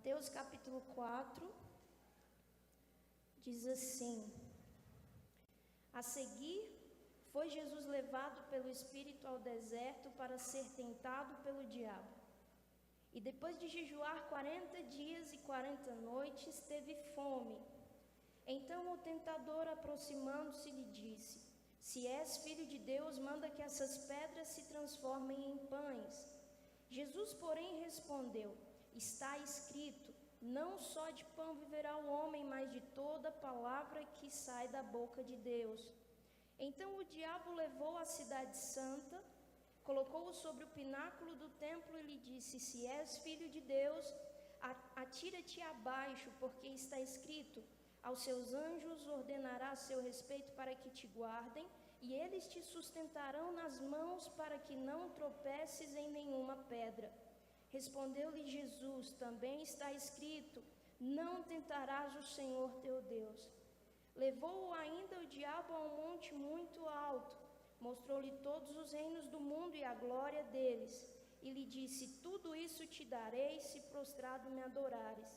Mateus capítulo 4 diz assim: A seguir, foi Jesus levado pelo Espírito ao deserto para ser tentado pelo diabo. E depois de jejuar 40 dias e 40 noites, teve fome. Então o tentador, aproximando-se, lhe disse: Se és filho de Deus, manda que essas pedras se transformem em pães. Jesus, porém, respondeu: Está escrito: Não só de pão viverá o homem, mas de toda palavra que sai da boca de Deus. Então o diabo levou a cidade santa, colocou-o sobre o pináculo do templo e lhe disse: Se és filho de Deus, atira-te abaixo, porque está escrito: Aos seus anjos ordenará a seu respeito para que te guardem, e eles te sustentarão nas mãos para que não tropeces em nenhuma pedra. Respondeu-lhe Jesus: Também está escrito: Não tentarás o Senhor teu Deus. Levou-o ainda o diabo a um monte muito alto, mostrou-lhe todos os reinos do mundo e a glória deles, e lhe disse: Tudo isso te darei, se prostrado me adorares.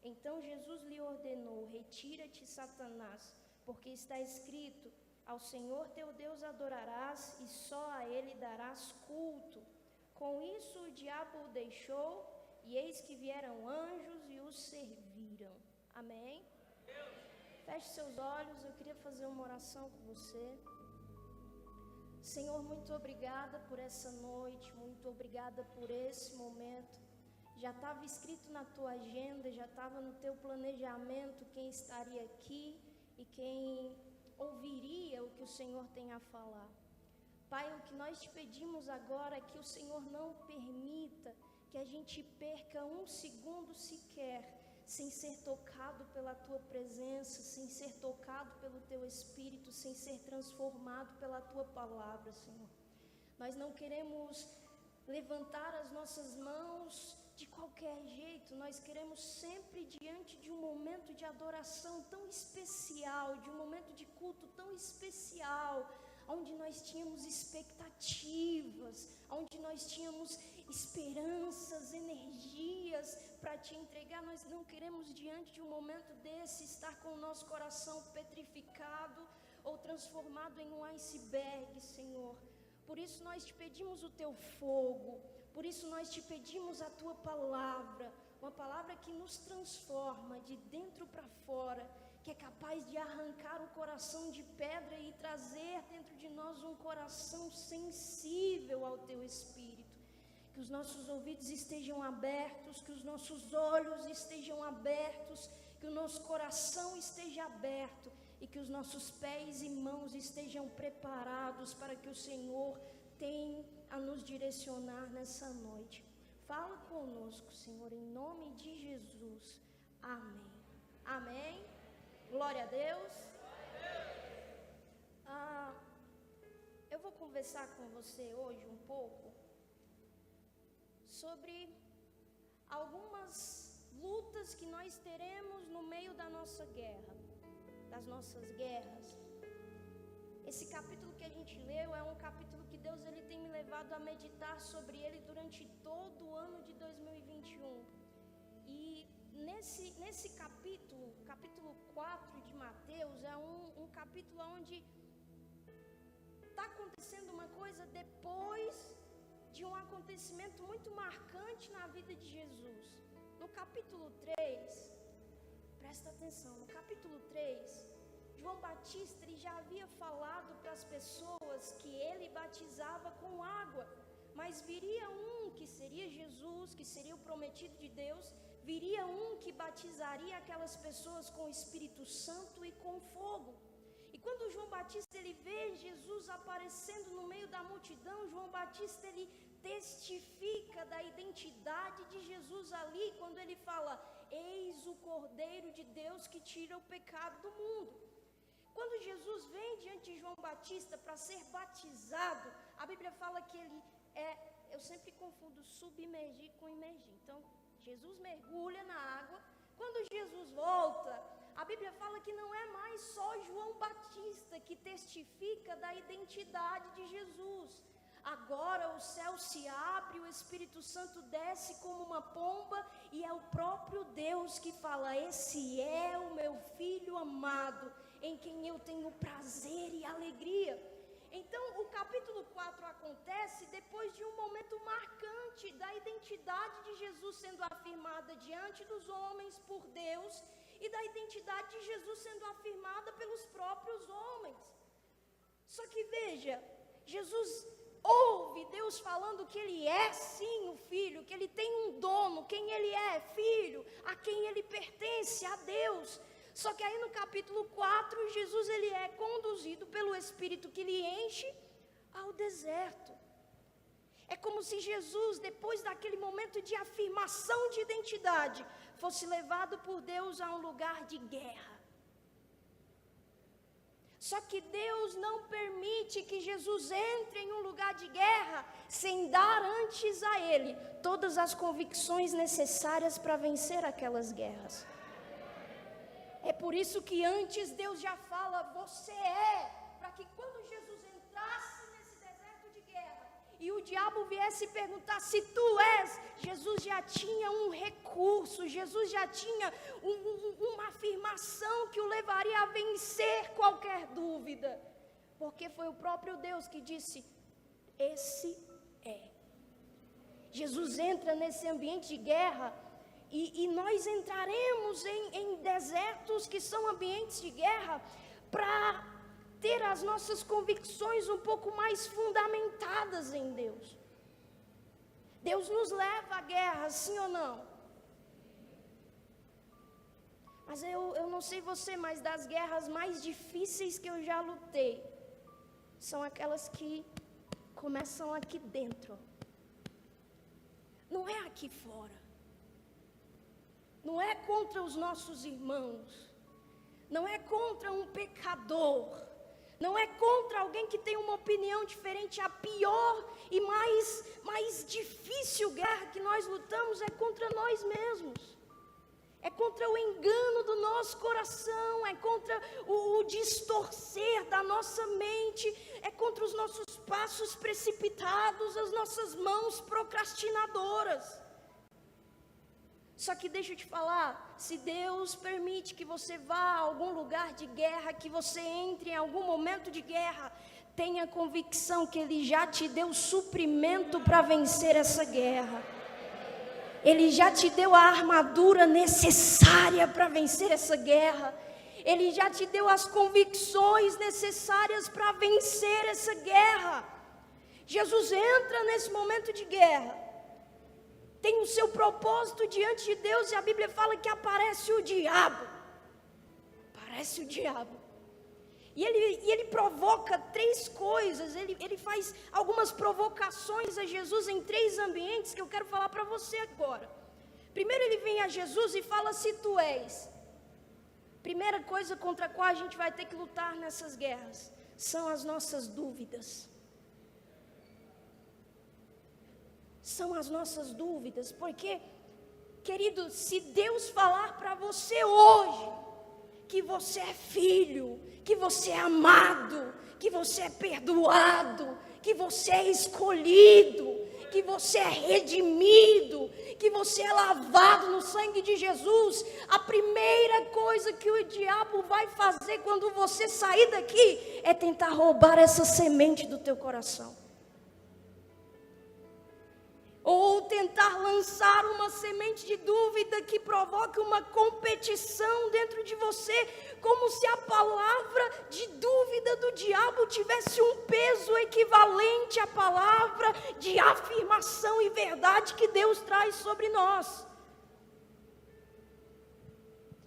Então Jesus lhe ordenou: Retira-te, Satanás, porque está escrito: Ao Senhor teu Deus adorarás, e só a Ele darás culto. Com isso o diabo o deixou, e eis que vieram anjos e o serviram. Amém? Feche seus olhos, eu queria fazer uma oração com você. Senhor, muito obrigada por essa noite, muito obrigada por esse momento. Já estava escrito na tua agenda, já estava no teu planejamento quem estaria aqui e quem ouviria o que o Senhor tem a falar. Pai, o que nós te pedimos agora é que o Senhor não permita que a gente perca um segundo sequer sem ser tocado pela tua presença, sem ser tocado pelo teu Espírito, sem ser transformado pela tua palavra, Senhor. Nós não queremos levantar as nossas mãos de qualquer jeito, nós queremos sempre diante de um momento de adoração tão especial, de um momento de culto tão especial, onde nós tínhamos expectativas, onde nós tínhamos esperanças, energias para te entregar. Nós não queremos diante de um momento desse estar com o nosso coração petrificado ou transformado em um iceberg, Senhor. Por isso nós te pedimos o teu fogo, por isso nós te pedimos a tua palavra, uma palavra que nos transforma de dentro para fora, que é capaz de arrancar o coração de pedra e trazer dentro de nós um coração sensível ao teu Espírito. Que os nossos ouvidos estejam abertos, que os nossos olhos estejam abertos, que o nosso coração esteja aberto e que os nossos pés e mãos estejam preparados para que o Senhor tenha a nos direcionar nessa noite. Fala conosco, Senhor, em nome de Jesus. Amém. Amém. Glória a Deus. Eu vou conversar com você hoje um pouco sobre algumas lutas que nós teremos no meio da nossa guerra, das nossas guerras. Esse capítulo que a gente leu é um capítulo que Deus ele tem me levado a meditar sobre ele durante todo o ano de 2021. E nesse capítulo 4 de Mateus, é um capítulo onde está acontecendo uma coisa depois de um acontecimento muito marcante na vida de Jesus. No capítulo 3, presta atenção, no capítulo 3, João Batista ele já havia falado para as pessoas que ele batizava com água, mas viria um que seria Jesus, que seria o prometido de Deus, viria um que batizaria aquelas pessoas com o Espírito Santo e com fogo. E quando João Batista ele vê Jesus aparecendo no meio da multidão, João Batista ele testifica da identidade de Jesus ali, quando ele fala: Eis o Cordeiro de Deus que tira o pecado do mundo. Quando Jesus vem diante de João Batista para ser batizado, a Bíblia fala que ele eu sempre confundo submergir com imergir. Então, Jesus mergulha na água. Quando Jesus volta, a Bíblia fala que não é mais só João Batista que testifica da identidade de Jesus. Agora o céu se abre, o Espírito Santo desce como uma pomba e é o próprio Deus que fala: esse é o meu filho amado, em quem eu tenho prazer e alegria. Então o capítulo 4 acontece depois de um momento marcante da identidade de Jesus sendo afirmada diante dos homens por Deus e da identidade de Jesus sendo afirmada pelos próprios homens. Só que veja, Jesus ouve Deus falando que ele é sim o filho, que ele tem um dono, quem ele é, filho, a quem ele pertence, a Deus. Só que aí no capítulo 4, Jesus ele é conduzido pelo Espírito que lhe enche ao deserto. É como se Jesus, depois daquele momento de afirmação de identidade, fosse levado por Deus a um lugar de guerra. Só que Deus não permite que Jesus entre em um lugar de guerra sem dar antes a ele todas as convicções necessárias para vencer aquelas guerras. É por isso que antes Deus já fala: você é, para que quando Jesus entrasse nesse deserto de guerra e o diabo viesse perguntar se tu és, Jesus já tinha um recurso, Jesus já tinha uma afirmação que o levaria a vencer qualquer dúvida, porque foi o próprio Deus que disse: esse é. Jesus entra nesse ambiente de guerra e nós entraremos em desertos que são ambientes de guerra para ter as nossas convicções um pouco mais fundamentadas em Deus. Deus nos leva à guerra, sim ou não? Mas eu não sei você, mas das guerras mais difíceis que eu já lutei, são aquelas que começam aqui dentro. Não é aqui fora. Não é contra os nossos irmãos. Não é contra um pecador. Não é contra alguém que tem uma opinião diferente. A pior e mais difícil guerra que nós lutamos é contra nós mesmos. É contra o engano do nosso coração, é contra o distorcer da nossa mente, é contra os nossos passos precipitados, as nossas mãos procrastinadoras. Só que deixa eu te falar, se Deus permite que você vá a algum lugar de guerra, que você entre em algum momento de guerra, tenha convicção que Ele já te deu suprimento para vencer essa guerra. Ele já te deu a armadura necessária para vencer essa guerra. Ele já te deu as convicções necessárias para vencer essa guerra. Jesus entra nesse momento de guerra. Tem o seu propósito diante de Deus e a Bíblia fala que aparece o diabo. Aparece o diabo. E ele provoca três coisas, ele faz algumas provocações a Jesus em três ambientes que eu quero falar para você agora. Primeiro ele vem a Jesus e fala: se tu és. Primeira coisa contra a qual a gente vai ter que lutar nessas guerras são as nossas dúvidas. São as nossas dúvidas, porque, querido, se Deus falar para você hoje que você é filho, que você é amado, que você é perdoado, que você é escolhido, que você é redimido, que você é lavado no sangue de Jesus, a primeira coisa que o diabo vai fazer quando você sair daqui é tentar roubar essa semente do teu coração. Ou tentar lançar uma semente de dúvida que provoque uma competição dentro de você, como se a palavra de dúvida do diabo tivesse um peso equivalente à palavra de afirmação e verdade que Deus traz sobre nós.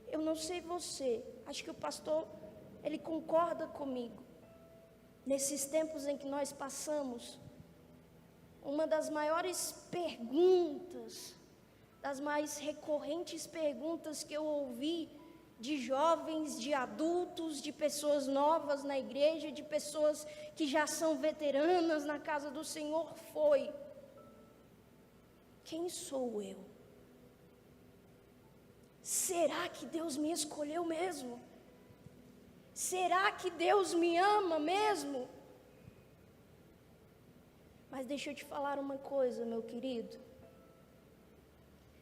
Eu não sei você, acho que o pastor, ele concorda comigo. Nesses tempos em que nós passamos, uma das maiores perguntas, das mais recorrentes perguntas que eu ouvi de jovens, de adultos, de pessoas novas na igreja, de pessoas que já são veteranas na casa do Senhor foi: quem sou eu? Será que Deus me escolheu mesmo? Será que Deus me ama mesmo? Mas deixa eu te falar uma coisa, meu querido.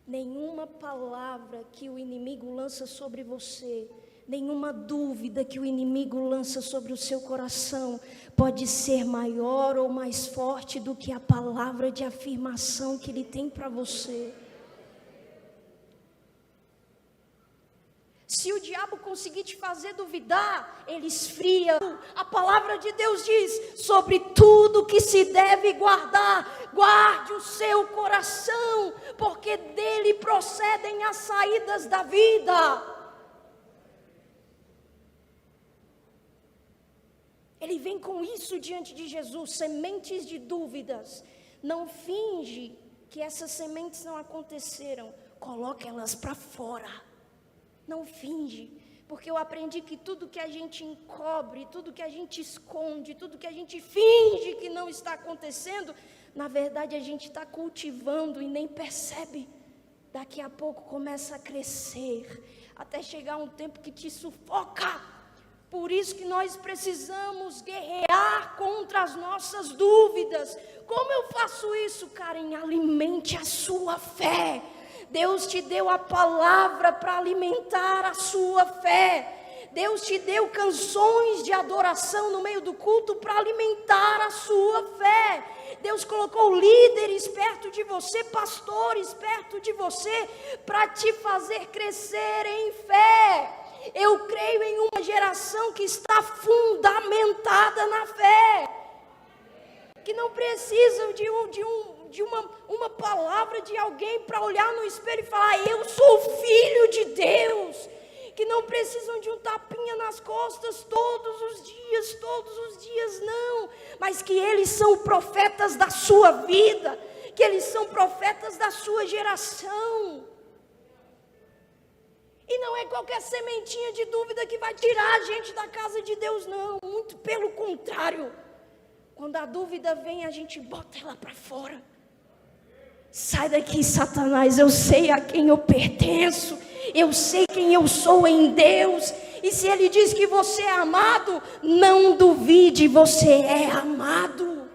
Nenhuma palavra que o inimigo lança sobre você, nenhuma dúvida que o inimigo lança sobre o seu coração pode ser maior ou mais forte do que a palavra de afirmação que ele tem para você. Se o diabo conseguir te fazer duvidar, ele esfria. A palavra de Deus diz: sobre tudo que se deve guardar, guarde o seu coração, porque dele procedem as saídas da vida. Ele vem com isso diante de Jesus, sementes de dúvidas. Não finge que essas sementes não aconteceram, coloque elas para fora. Não finge, porque eu aprendi que tudo que a gente encobre, tudo que a gente esconde, tudo que a gente finge que não está acontecendo, na verdade a gente está cultivando e nem percebe. Daqui a pouco começa a crescer, até chegar um tempo que te sufoca. Por isso que nós precisamos guerrear contra as nossas dúvidas. Como eu faço isso, Karen? Alimente a sua fé. Deus te deu a palavra para alimentar a sua fé. Deus te deu canções de adoração no meio do culto para alimentar a sua fé. Deus colocou líderes perto de você, pastores perto de você, para te fazer crescer em fé. Eu creio em uma geração que está fundamentada na fé, que não precisa de uma palavra de alguém para olhar no espelho e falar: eu sou filho de Deus. Que não precisam de um tapinha nas costas todos os dias, não. Mas que eles são profetas da sua vida, que eles são profetas da sua geração. E não é qualquer sementinha de dúvida que vai tirar a gente da casa de Deus, não. Muito pelo contrário. Quando a dúvida vem, a gente bota ela para fora. Sai daqui, Satanás, eu sei a quem eu pertenço. Eu sei quem eu sou em Deus. E se Ele diz que você é amado, não duvide, você é amado.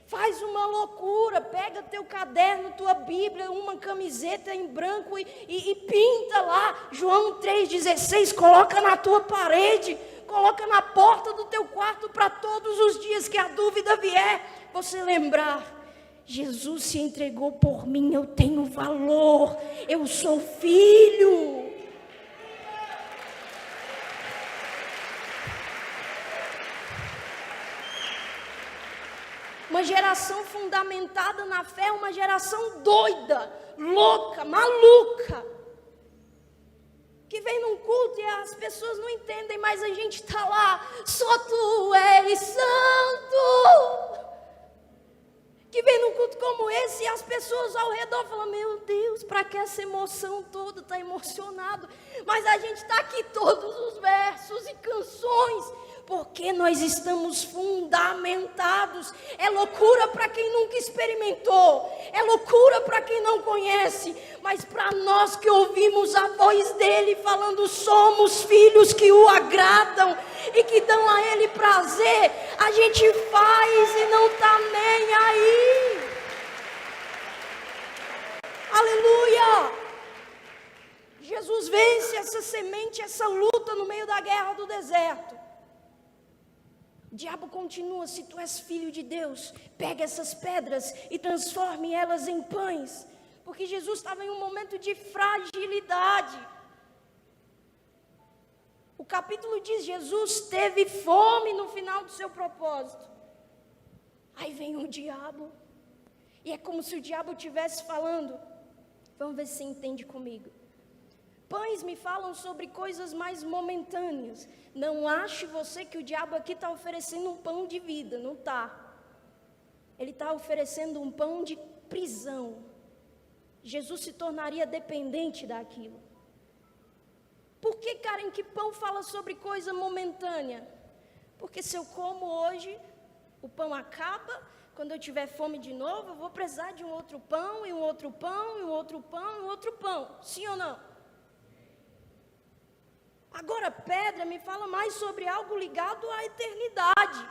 Faz uma loucura, pega teu caderno, tua Bíblia, uma camiseta em branco e pinta lá, João 3,16, coloca na tua parede, coloca na porta do teu quarto para todos os dias que a dúvida vier, você lembrar: Jesus se entregou por mim, eu tenho valor, eu sou filho. Uma geração fundamentada na fé é uma geração doida, louca, maluca, que vem num culto e as pessoas não entendem, mas a gente está lá: só tu és santo. Que vem num culto como esse e as pessoas ao redor falam: meu Deus, para que essa emoção toda? Está emocionado. Mas a gente está aqui todos os versos e canções, porque nós estamos fundamentados. É loucura para quem nunca experimentou, é loucura para quem não conhece, mas para nós que ouvimos a voz dele falando: somos filhos que o agradam e que dão a ele prazer, a gente faz e não está nem aí. Aleluia! Jesus vence essa semente, essa luta no meio da guerra do deserto. O diabo continua: se tu és filho de Deus, pega essas pedras e transforme elas em pães. Porque Jesus estava em um momento de fragilidade. O capítulo diz: Jesus teve fome no final do seu propósito. Aí vem o diabo, e é como se o diabo estivesse falando: vamos ver se você entende comigo. Pães me falam sobre coisas mais momentâneas. Não ache você que o diabo aqui está oferecendo um pão de vida, não está. Ele está oferecendo um pão de prisão. Jesus se tornaria dependente daquilo. Por que, Karen, que pão fala sobre coisa momentânea? Porque se eu como hoje, o pão acaba. Quando eu tiver fome de novo, eu vou precisar de um outro pão, e um outro pão, e um outro pão, e um outro pão. Sim ou não? Agora, pedra me fala mais sobre algo ligado à eternidade.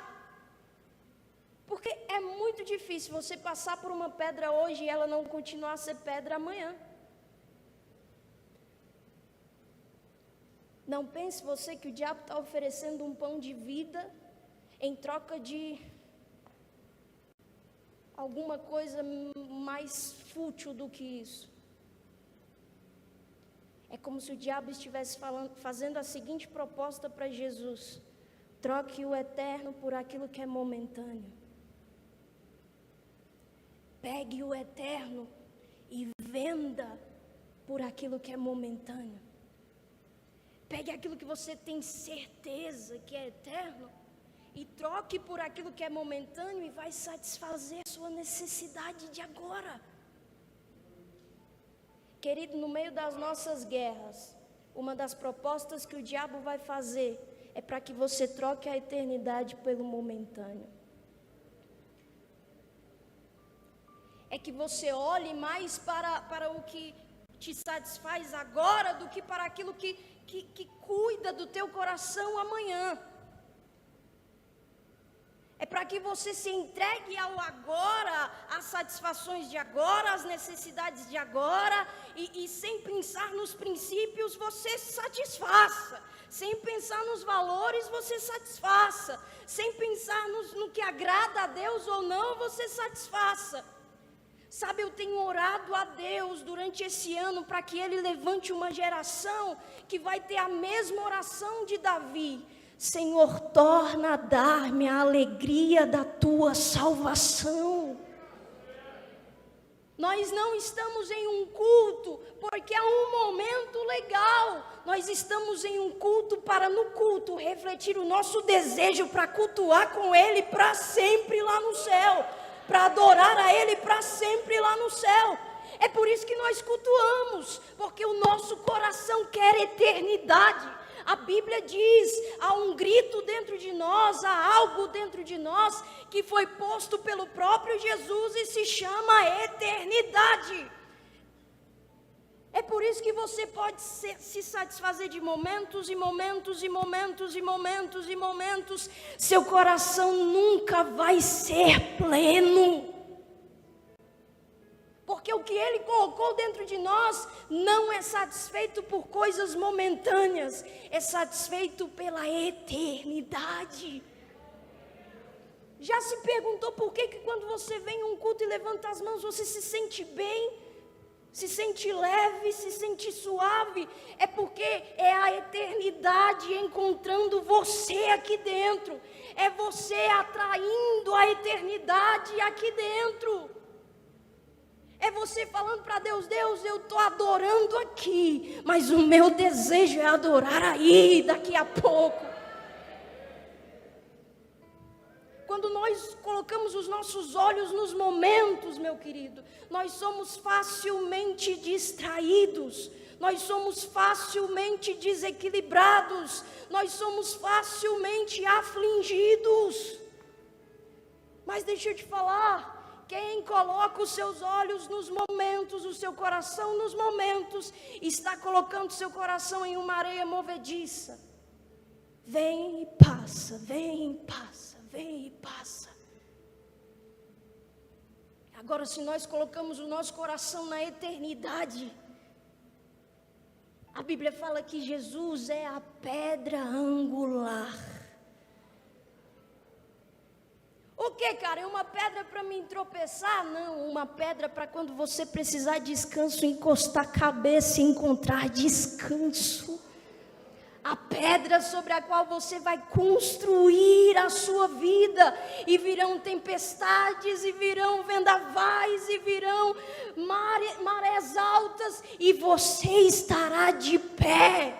Porque é muito difícil você passar por uma pedra hoje e ela não continuar a ser pedra amanhã. Não pense você que o diabo está oferecendo um pão de vida em troca de alguma coisa mais fútil do que isso. É como se o diabo estivesse fazendo a seguinte proposta para Jesus: troque o eterno por aquilo que é momentâneo. Pegue o eterno e venda por aquilo que é momentâneo. Pegue aquilo que você tem certeza que é eterno e troque por aquilo que é momentâneo e vai satisfazer a sua necessidade de agora. Querido, no meio das nossas guerras, uma das propostas que o diabo vai fazer é para que você troque a eternidade pelo momentâneo. É que você olhe mais para o que te satisfaz agora do que para aquilo que cuida do teu coração amanhã. É para que você se entregue ao agora, às satisfações de agora, às necessidades de agora, e sem pensar nos princípios, você satisfaça. Sem pensar nos valores, você satisfaça. Sem pensar no que agrada a Deus ou não, você satisfaça. Sabe, eu tenho orado a Deus durante esse ano para que Ele levante uma geração que vai ter a mesma oração de Davi. Senhor, torna a dar-me a alegria da Tua salvação. Nós não estamos em um culto porque é um momento legal. Nós estamos em um culto para no culto refletir o nosso desejo para cultuar com Ele para sempre lá no céu. Para adorar a Ele para sempre lá no céu. É por isso que nós cultuamos, porque o nosso coração quer eternidade. A Bíblia diz, há um grito dentro de nós, há algo dentro de nós que foi posto pelo próprio Jesus e se chama eternidade. É por isso que você pode se satisfazer de momentos e momentos e momentos e momentos e momentos. Seu coração nunca vai ser pleno. Porque o que Ele colocou dentro de nós não é satisfeito por coisas momentâneas, é satisfeito pela eternidade. Já se perguntou por que quando você vem a um culto e levanta as mãos, você se sente bem? Se sente leve, se sente suave? É porque é a eternidade encontrando você aqui dentro. É você atraindo a eternidade aqui dentro. É você falando para Deus: Deus, eu estou adorando aqui, mas o meu desejo é adorar aí, daqui a pouco. Quando nós colocamos os nossos olhos nos momentos, meu querido, nós somos facilmente distraídos, nós somos facilmente desequilibrados, nós somos facilmente afligidos. Mas deixa eu te falar, quem coloca os seus olhos nos momentos, o seu coração nos momentos, está colocando seu coração em uma areia movediça. Vem e passa, vem e passa. Vem e passa. Agora, se nós colocamos o nosso coração na eternidade, a Bíblia fala que Jesus é a pedra angular. O que, cara? É uma pedra para me tropeçar? Não, uma pedra para quando você precisar de descanso, encostar a cabeça e encontrar descanso. A pedra sobre a qual você vai construir a sua vida. E virão tempestades, e virão vendavais, e virão marés altas. E você estará de pé.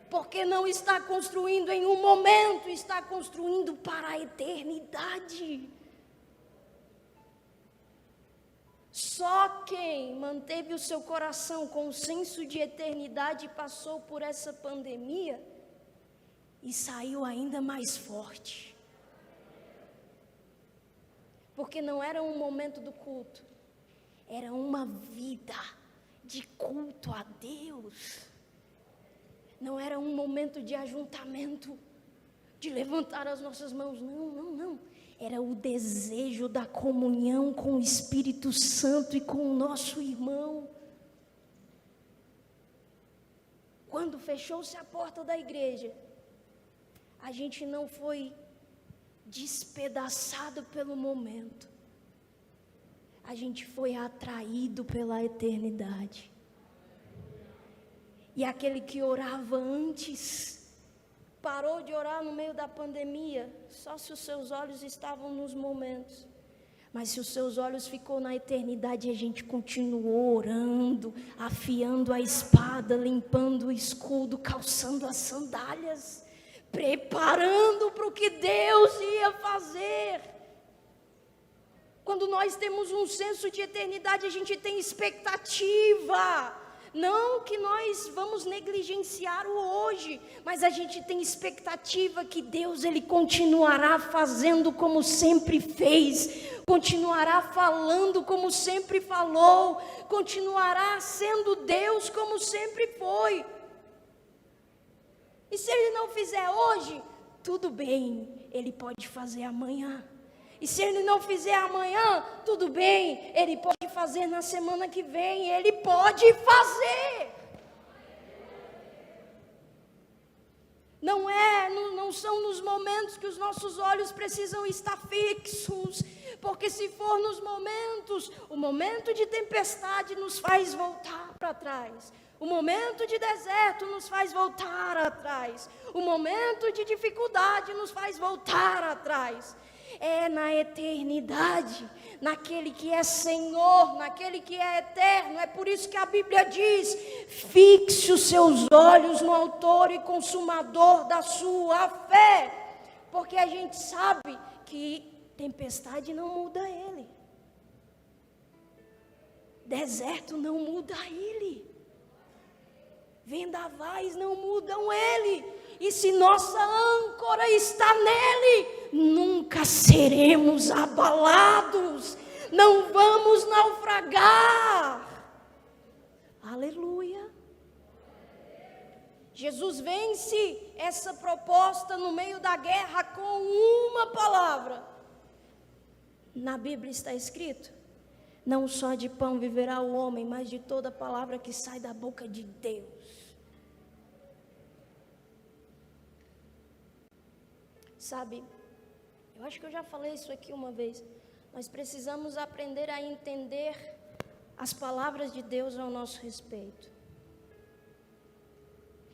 Porque não está construindo em um momento, está construindo para a eternidade. Só quem manteve o seu coração com um senso de eternidade passou por essa pandemia e saiu ainda mais forte. Porque não era um momento do culto, era uma vida de culto a Deus. Não era um momento de ajuntamento, de levantar as nossas mãos, não. era o desejo da comunhão com o Espírito Santo e com o nosso irmão. Quando fechou-se a porta da igreja, a gente não foi despedaçado pelo momento. A gente foi atraído pela eternidade. E aquele que orava antes, parou de orar no meio da pandemia, só se os seus olhos estavam nos momentos. Mas se os seus olhos ficou na eternidade, a gente continuou orando, afiando a espada, limpando o escudo, calçando as sandálias, preparando para o que Deus ia fazer. Quando nós temos um senso de eternidade, a gente tem expectativa. Não que nós vamos negligenciar o hoje, mas a gente tem expectativa que Deus, Ele continuará fazendo como sempre fez, continuará falando como sempre falou, continuará sendo Deus como sempre foi. E se Ele não fizer hoje, tudo bem, Ele pode fazer amanhã. E se Ele não fizer amanhã, tudo bem, Ele pode fazer na semana que vem, Ele pode fazer. Não são nos momentos que os nossos olhos precisam estar fixos, porque se for nos momentos, o momento de tempestade nos faz voltar para trás. O momento de deserto nos faz voltar atrás. O momento de dificuldade nos faz voltar atrás. É na eternidade, naquele que é Senhor, naquele que é eterno. É por isso que a Bíblia diz: fixe os seus olhos no autor e consumador da sua fé, porque a gente sabe que tempestade não muda Ele, deserto não muda Ele, vendavais não mudam Ele. E se nossa âncora está nele, nunca seremos abalados, não vamos naufragar. Aleluia. Jesus vence essa proposta no meio da guerra com uma palavra. Na Bíblia está escrito: não só de pão viverá o homem, mas de toda palavra que sai da boca de Deus. Sabe, eu acho que eu já falei isso aqui uma vez. Nós precisamos aprender a entender as palavras de Deus ao nosso respeito.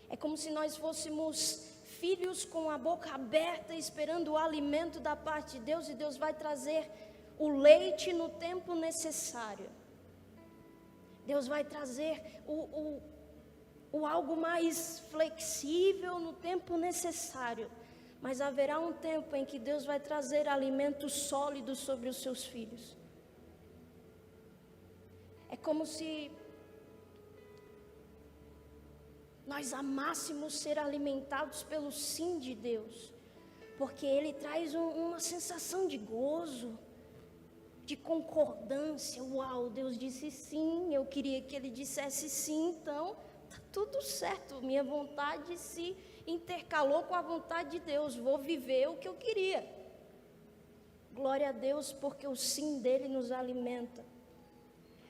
É como se nós fôssemos filhos com a boca aberta, esperando o alimento da parte de Deus, e Deus vai trazer o leite no tempo necessário. Deus vai trazer o algo mais flexível no tempo necessário. Mas haverá um tempo em que Deus vai trazer alimentos sólidos sobre os seus filhos. É como se nós amássemos ser alimentados pelo sim de Deus, porque Ele traz uma sensação de gozo, de concordância. Uau, Deus disse sim, eu queria que Ele dissesse sim, então está tudo certo, minha vontade se intercalou com a vontade de Deus, vou viver o que eu queria. Glória a Deus, porque o sim dele nos alimenta.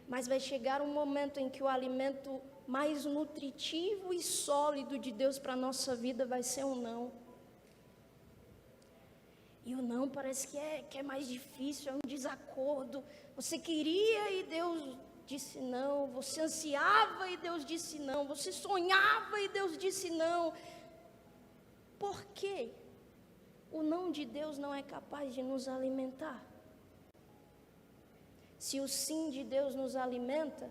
Mas vai chegar um momento em que o alimento mais nutritivo e sólido de Deus para a nossa vida vai ser um não. E o não parece que é mais difícil, é um desacordo. Você queria e Deus disse não, você ansiava e Deus disse não, você sonhava e Deus disse não. Por que o não de Deus não é capaz de nos alimentar? Se o sim de Deus nos alimenta,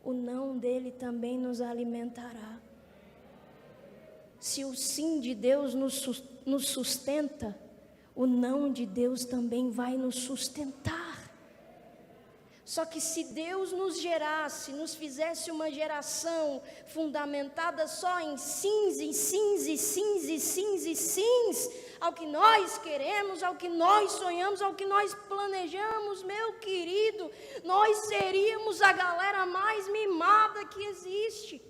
o não dele também nos alimentará. Se o sim de Deus nos sustenta, o não de Deus também vai nos sustentar. Só que se Deus nos gerasse, nos fizesse uma geração fundamentada só em sims, e sims, e sims, e sims, e sims, ao que nós queremos, ao que nós sonhamos, ao que nós planejamos, meu querido, nós seríamos a galera mais mimada que existe.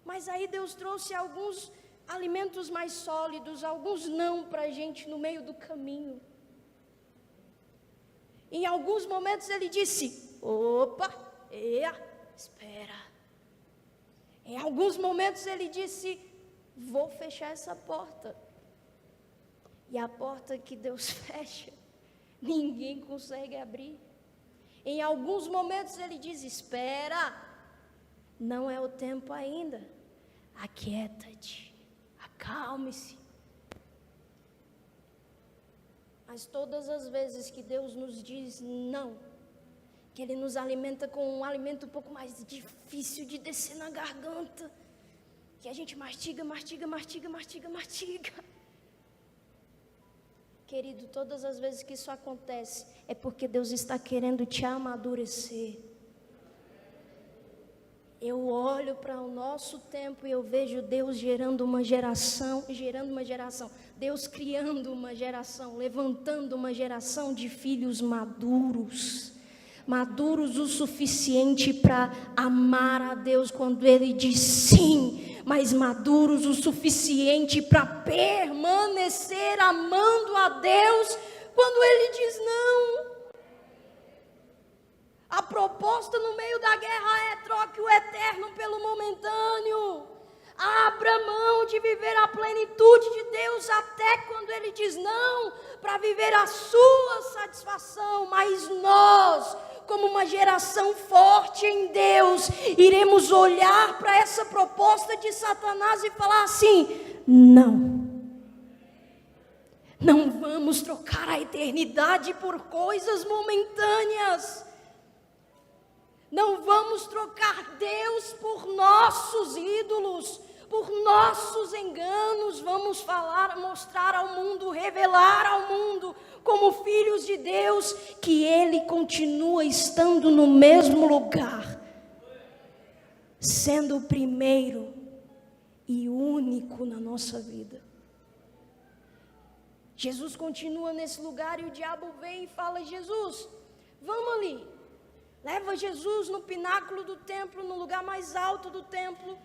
Mas aí Deus trouxe alguns alimentos mais sólidos, alguns não para a gente no meio do caminho. Em alguns momentos ele disse: opa, espera. Em alguns momentos ele disse: vou fechar essa porta. E a porta que Deus fecha, ninguém consegue abrir. Em alguns momentos ele diz: espera, não é o tempo ainda. Aquieta-te, acalme-se. Mas todas as vezes que Deus nos diz não, que Ele nos alimenta com um alimento um pouco mais difícil de descer na garganta, que a gente mastiga. Querido, todas as vezes que isso acontece, é porque Deus está querendo te amadurecer. Eu olho para o nosso tempo e eu vejo Deus gerando uma geração, Deus criando uma geração, levantando uma geração de filhos maduros o suficiente para amar a Deus quando Ele diz sim, mas maduros o suficiente para permanecer amando a Deus quando Ele diz não. A proposta no meio da guerra é: troque o eterno pelo momentâneo. Abra mão de viver a plenitude de Deus até quando Ele diz não, para viver a sua satisfação. Mas nós, como uma geração forte em Deus, iremos olhar para essa proposta de Satanás e falar assim: não vamos trocar a eternidade por coisas momentâneas. Não vamos trocar Deus por nossos ídolos, por nossos enganos. Vamos mostrar ao mundo, revelar ao mundo, como filhos de Deus, que Ele continua estando no mesmo lugar, sendo o primeiro e único na nossa vida. Jesus continua nesse lugar e o diabo vem e fala: Jesus, vamos ali. Leva Jesus no pináculo do templo, no lugar mais alto do templo,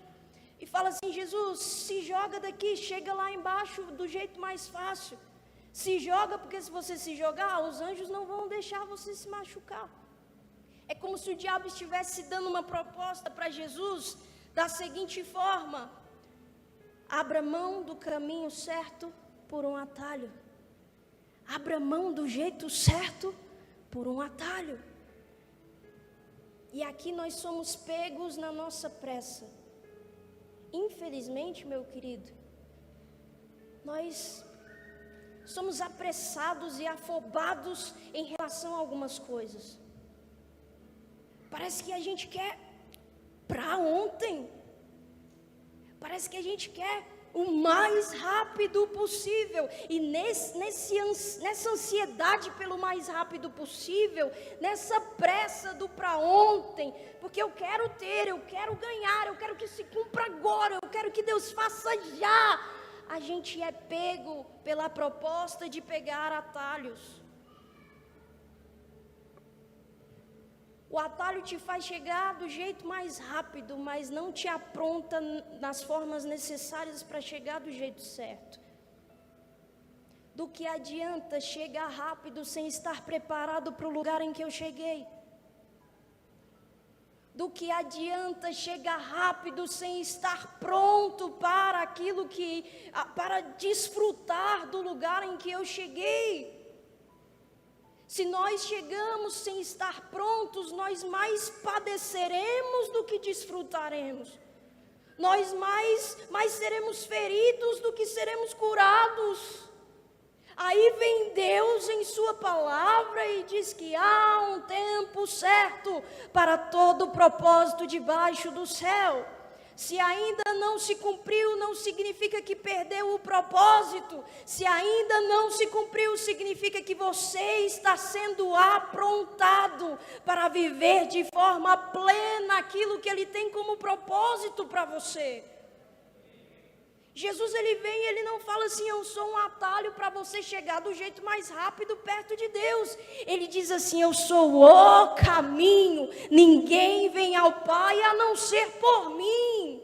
e fala assim: Jesus, se joga daqui, chega lá embaixo do jeito mais fácil. Se joga, porque se você se jogar, os anjos não vão deixar você se machucar. É como se o diabo estivesse dando uma proposta para Jesus da seguinte forma: abra mão do caminho certo por um atalho. Abra mão do jeito certo por um atalho. E aqui nós somos pegos na nossa pressa. Infelizmente, meu querido, nós somos apressados e afobados em relação a algumas coisas. Parece que a gente quer para ontem. Parece que a gente quer o mais rápido possível. E nessa ansiedade pelo mais rápido possível, nessa pressa do para ontem, porque eu quero ter, eu quero ganhar, eu quero que se cumpra agora, eu quero que Deus faça já, a gente é pego pela proposta de pegar atalhos. O atalho te faz chegar do jeito mais rápido, mas não te apronta nas formas necessárias para chegar do jeito certo. Do que adianta chegar rápido sem estar preparado para o lugar em que eu cheguei? Do que adianta chegar rápido sem estar pronto para aquilo para desfrutar do lugar em que eu cheguei? Se nós chegamos sem estar prontos, nós mais padeceremos do que desfrutaremos. Nós mais seremos feridos do que seremos curados. Aí vem Deus em sua palavra e diz que há um tempo certo para todo propósito debaixo do céu. Se ainda não se cumpriu, não significa que perdeu o propósito. Se ainda não se cumpriu, significa que você está sendo aprontado para viver de forma plena aquilo que Ele tem como propósito para você. Jesus, Ele vem e Ele não fala assim: eu sou um atalho para você chegar do jeito mais rápido perto de Deus. Ele diz assim: eu sou o caminho, ninguém vem ao Pai a não ser por mim.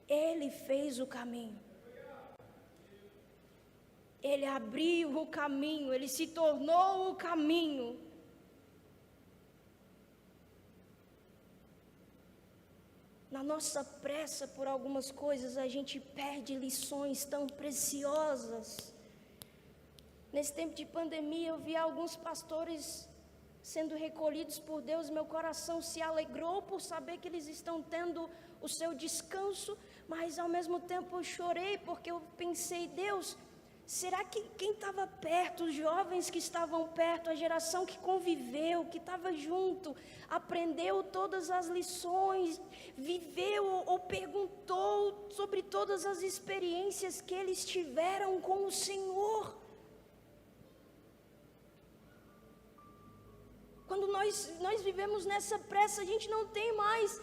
Ele fez o caminho. Ele abriu o caminho, Ele se tornou o caminho. Na nossa pressa por algumas coisas, a gente perde lições tão preciosas. Nesse tempo de pandemia, eu vi alguns pastores sendo recolhidos por Deus. Meu coração se alegrou por saber que eles estão tendo o seu descanso, mas ao mesmo tempo eu chorei, porque eu pensei, Deus, será que quem estava perto, os jovens que estavam perto, a geração que conviveu, que estava junto, aprendeu todas as lições, viveu ou perguntou sobre todas as experiências que eles tiveram com o Senhor? Quando nós vivemos nessa pressa, a gente não tem mais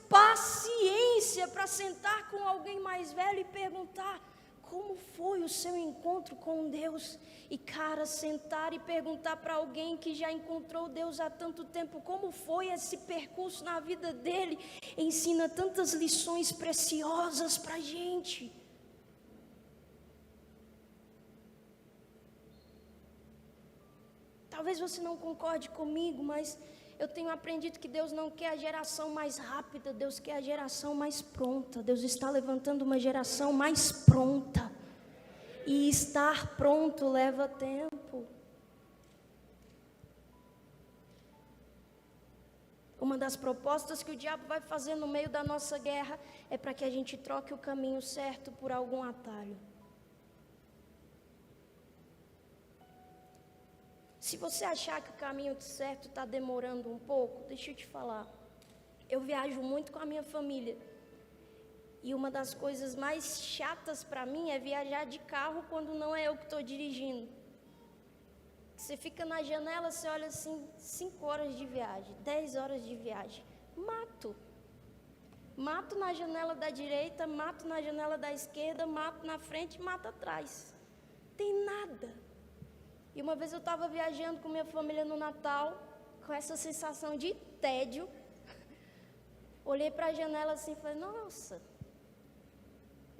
paciência para sentar com alguém mais velho e perguntar: como foi o seu encontro com Deus? E cara, sentar e perguntar para alguém que já encontrou Deus há tanto tempo, como foi esse percurso na vida dele, ensina tantas lições preciosas para a gente. Talvez você não concorde comigo, mas eu tenho aprendido que Deus não quer a geração mais rápida, Deus quer a geração mais pronta. Deus está levantando uma geração mais pronta. E estar pronto leva tempo. Uma das propostas que o diabo vai fazer no meio da nossa guerra é para que a gente troque o caminho certo por algum atalho. Se você achar que o caminho certo está demorando um pouco, deixa eu te falar. Eu viajo muito com a minha família. E uma das coisas mais chatas para mim é viajar de carro quando não é eu que estou dirigindo. Você fica na janela, você olha assim, 5 horas de viagem, 10 horas de viagem. Mato. Mato na janela da direita, mato na janela da esquerda, mato na frente e mato atrás. Tem nada. E uma vez eu estava viajando com minha família no Natal, com essa sensação de tédio. Olhei para a janela assim e falei, nossa,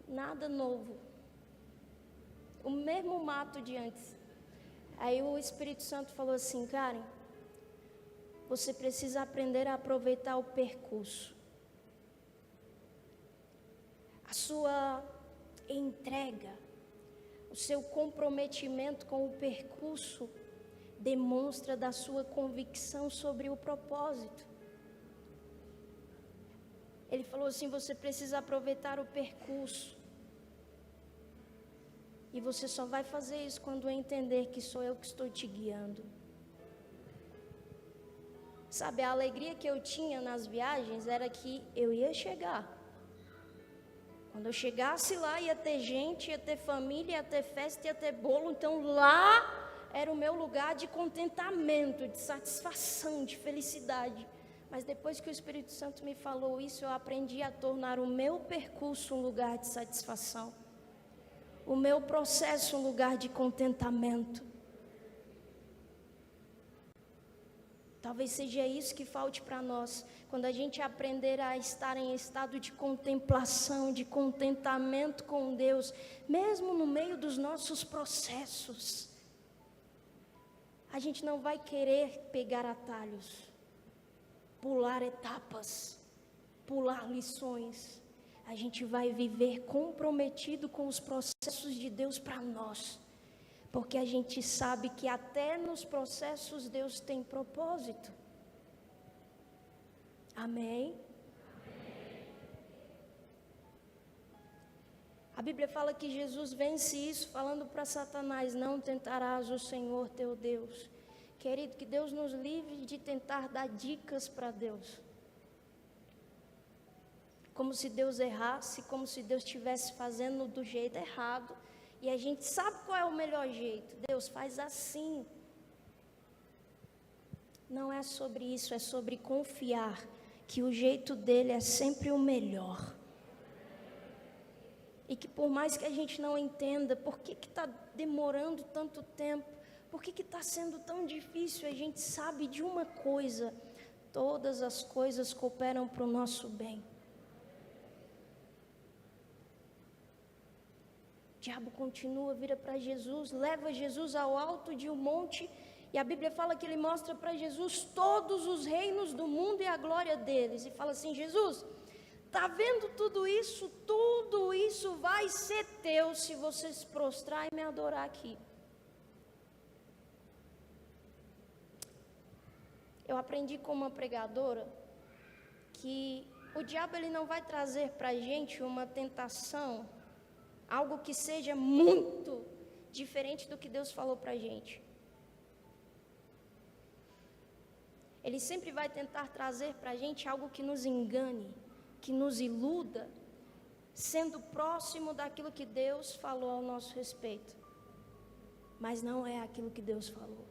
nada novo. O mesmo mato de antes. Aí o Espírito Santo falou assim, Karen, você precisa aprender a aproveitar o percurso. A sua entrega, o seu comprometimento com o percurso demonstra da sua convicção sobre o propósito. Ele falou assim, você precisa aproveitar o percurso. E você só vai fazer isso quando entender que sou eu que estou te guiando. Sabe, a alegria que eu tinha nas viagens era que eu ia chegar. Quando eu chegasse lá, ia ter gente, ia ter família, ia ter festa, ia ter bolo. Então lá era o meu lugar de contentamento, de satisfação, de felicidade. Mas depois que o Espírito Santo me falou isso, eu aprendi a tornar o meu percurso um lugar de satisfação. O meu processo um lugar de contentamento. Talvez seja isso que falte para nós. Quando a gente aprender a estar em estado de contemplação, de contentamento com Deus, mesmo no meio dos nossos processos, a gente não vai querer pegar atalhos, pular etapas, pular lições. A gente vai viver comprometido com os processos de Deus para nós. Porque a gente sabe que até nos processos Deus tem propósito. Amém? A Bíblia fala que Jesus vence isso falando para Satanás, não tentarás o Senhor teu Deus. Querido, que Deus nos livre de tentar dar dicas para Deus. Como se Deus errasse, como se Deus estivesse fazendo do jeito errado. E a gente sabe qual é o melhor jeito. Deus faz assim. Não é sobre isso, é sobre confiar que o jeito dele é sempre o melhor. E que por mais que a gente não entenda por que está demorando tanto tempo, por que está sendo tão difícil, a gente sabe de uma coisa: todas as coisas cooperam para o nosso bem. diabo continua, vira para Jesus, leva Jesus ao alto de um monte, e a Bíblia fala que ele mostra para Jesus todos os reinos do mundo e a glória deles, e fala assim: Jesus, está vendo tudo isso vai ser teu se você se prostrar e me adorar aqui. Eu aprendi com uma pregadora que o diabo ele não vai trazer para a gente uma tentação, algo que seja muito diferente do que Deus falou para a gente. Ele sempre vai tentar trazer para a gente algo que nos engane, que nos iluda, sendo próximo daquilo que Deus falou ao nosso respeito. Mas não é aquilo que Deus falou.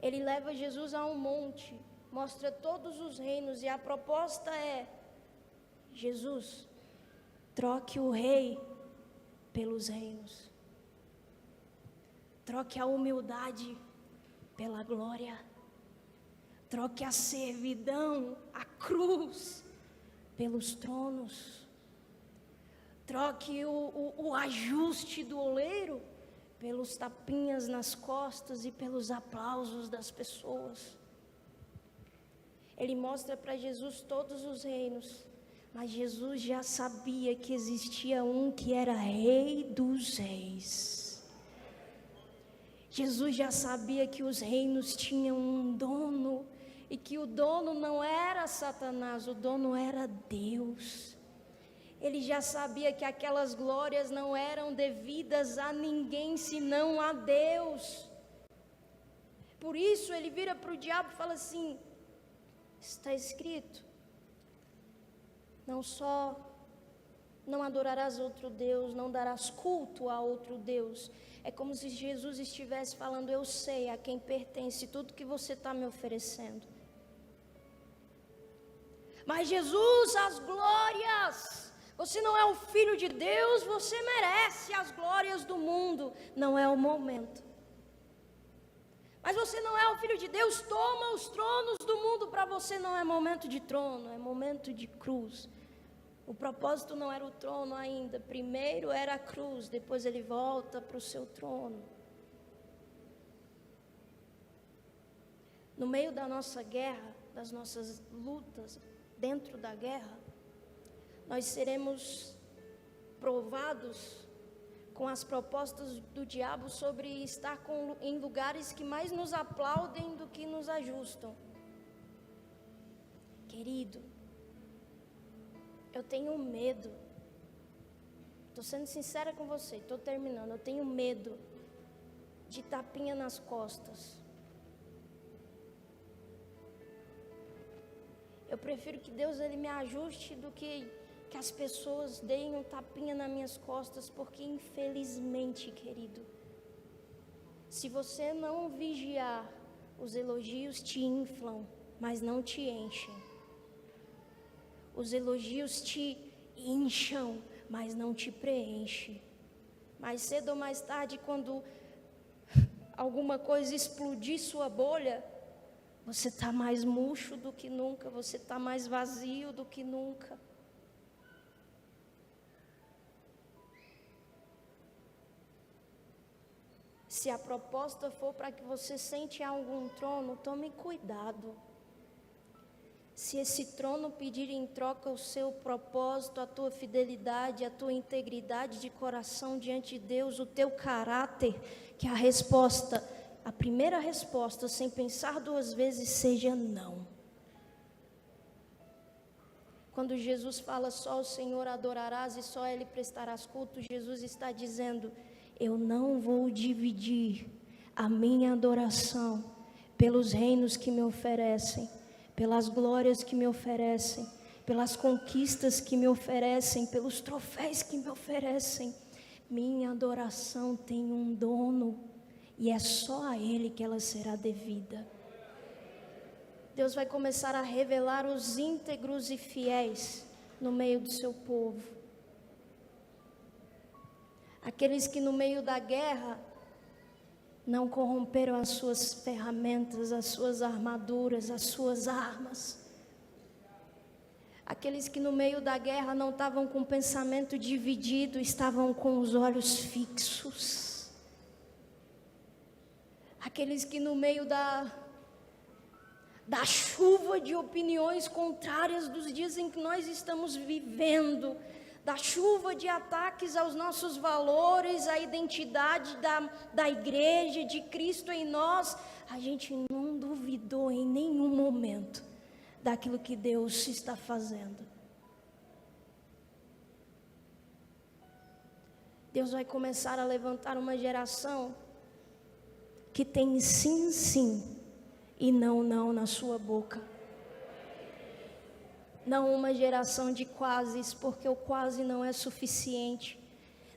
Ele leva Jesus a um monte, mostra todos os reinos, e a proposta é: Jesus, troque o rei pelos reinos. Troque a humildade pela glória. Troque a servidão, a cruz, pelos tronos. Troque o ajuste do oleiro pelos tapinhas nas costas e pelos aplausos das pessoas. Ele mostra para Jesus todos os reinos, mas Jesus já sabia que existia um que era Rei dos Reis. Jesus já sabia que os reinos tinham um dono, e que o dono não era Satanás, o dono era Deus. Ele já sabia que aquelas glórias não eram devidas a ninguém senão a Deus. Por isso ele vira para o diabo e fala assim: está escrito, não adorarás outro Deus, não darás culto a outro Deus. É como se Jesus estivesse falando: eu sei a quem pertence tudo que você está me oferecendo. Mas Jesus, as glórias, você não é o filho de Deus, você merece as glórias do mundo. Não é o momento. Mas você não é o filho de Deus, toma os tronos do mundo. Para você não é momento de trono, é momento de cruz. O propósito não era o trono ainda, primeiro era a cruz, depois ele volta para o seu trono. No meio da nossa guerra, das nossas lutas, dentro da guerra, nós seremos provados com as propostas do diabo sobre estar em lugares que mais nos aplaudem do que nos ajustam. Querido, eu tenho medo, estou sendo sincera com você, estou terminando, eu tenho medo de tapinha nas costas. Eu prefiro que Deus ele me ajuste do que as pessoas deem um tapinha nas minhas costas, porque infelizmente, querido, se você não vigiar, os elogios te inflam, mas não te enchem. Os elogios te incham, mas não te preenchem. Mais cedo ou mais tarde, quando alguma coisa explodir sua bolha, você está mais murcho do que nunca, você está mais vazio do que nunca. Se a proposta for para que você sente algum trono, tome cuidado. Se esse trono pedir em troca o seu propósito, a tua fidelidade, a tua integridade de coração diante de Deus, o teu caráter, que a primeira resposta, sem pensar duas vezes, seja não. Quando Jesus fala só o Senhor adorarás e só Ele prestarás culto, Jesus está dizendo: eu não vou dividir a minha adoração pelos reinos que me oferecem, pelas glórias que me oferecem, pelas conquistas que me oferecem, pelos troféus que me oferecem. Minha adoração tem um dono e é só a Ele que ela será devida. Deus vai começar a revelar os íntegros e fiéis no meio do seu povo. Aqueles que no meio da guerra não corromperam as suas ferramentas, as suas armaduras, as suas armas. Aqueles que no meio da guerra não estavam com o pensamento dividido, estavam com os olhos fixos. Aqueles que no meio da chuva de opiniões contrárias dos dias em que nós estamos vivendo, da chuva de ataques aos nossos valores, à identidade da igreja, de Cristo em nós, a gente não duvidou em nenhum momento daquilo que Deus está fazendo. Deus vai começar a levantar uma geração que tem sim, sim e não, não na sua boca. Não uma geração de quases, porque o quase não é suficiente.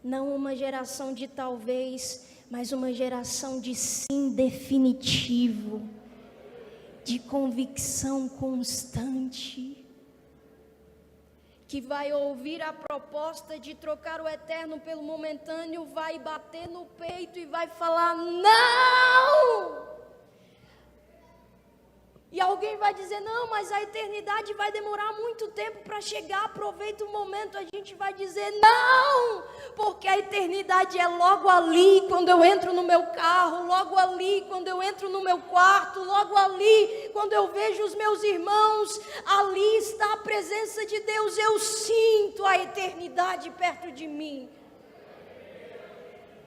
Não uma geração de talvez, mas uma geração de sim definitivo, de convicção constante, que vai ouvir a proposta de trocar o eterno pelo momentâneo, vai bater no peito e vai falar não! E alguém vai dizer, não, mas a eternidade vai demorar muito tempo para chegar, aproveita o momento. A gente vai dizer, não, porque a eternidade é logo ali, quando eu entro no meu carro, logo ali, quando eu entro no meu quarto, logo ali, quando eu vejo os meus irmãos, ali está a presença de Deus, eu sinto a eternidade perto de mim.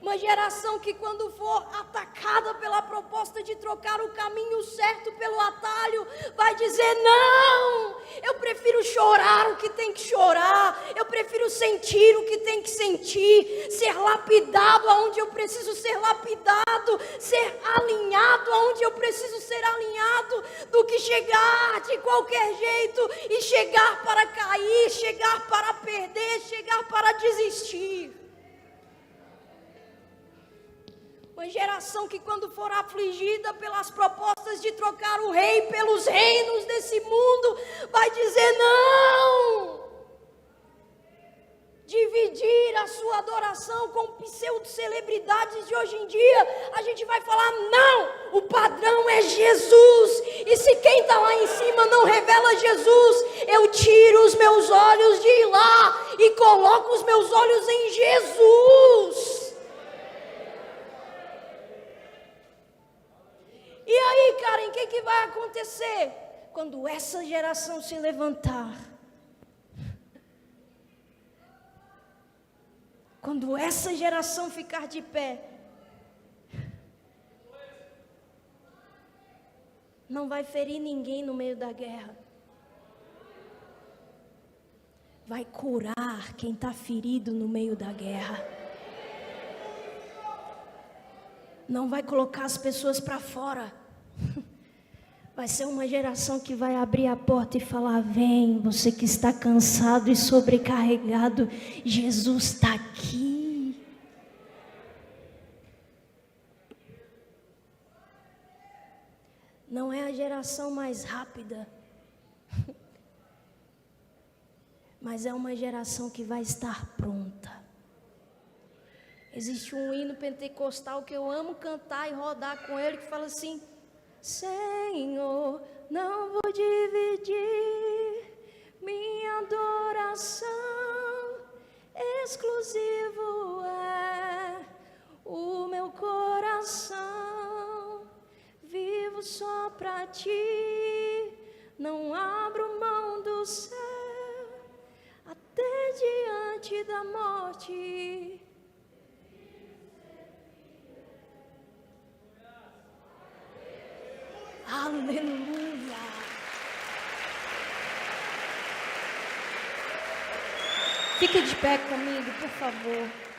Uma geração que quando for atacada pela proposta de trocar o caminho certo pelo atalho, vai dizer, não, eu prefiro chorar o que tem que chorar, eu prefiro sentir o que tem que sentir, ser lapidado aonde eu preciso ser lapidado, ser alinhado aonde eu preciso ser alinhado, do que chegar de qualquer jeito e chegar para cair, chegar para perder, chegar para desistir. Uma geração que quando for afligida pelas propostas de trocar o rei pelos reinos desse mundo, vai dizer não. Dividir a sua adoração com pseudo-celebridades de hoje em dia, a gente vai falar não, o padrão é Jesus. E se quem está lá em cima não revela Jesus, eu tiro os meus olhos de lá e coloco os meus olhos em Jesus. E aí, Karen, o que vai acontecer? Quando essa geração se levantar, quando essa geração ficar de pé, não vai ferir ninguém no meio da guerra. Vai curar quem está ferido no meio da guerra. Não vai colocar as pessoas para fora. Vai ser uma geração que vai abrir a porta e falar, vem, você que está cansado e sobrecarregado, Jesus está aqui. Não é a geração mais rápida, mas é uma geração que vai estar pronta. Existe um hino pentecostal que eu amo cantar e rodar com ele, que fala assim, Senhor, não vou dividir minha adoração, exclusivo é o meu coração, vivo só pra ti, não abro mão do céu, até diante da morte. Aleluia! Fique de pé comigo, por favor.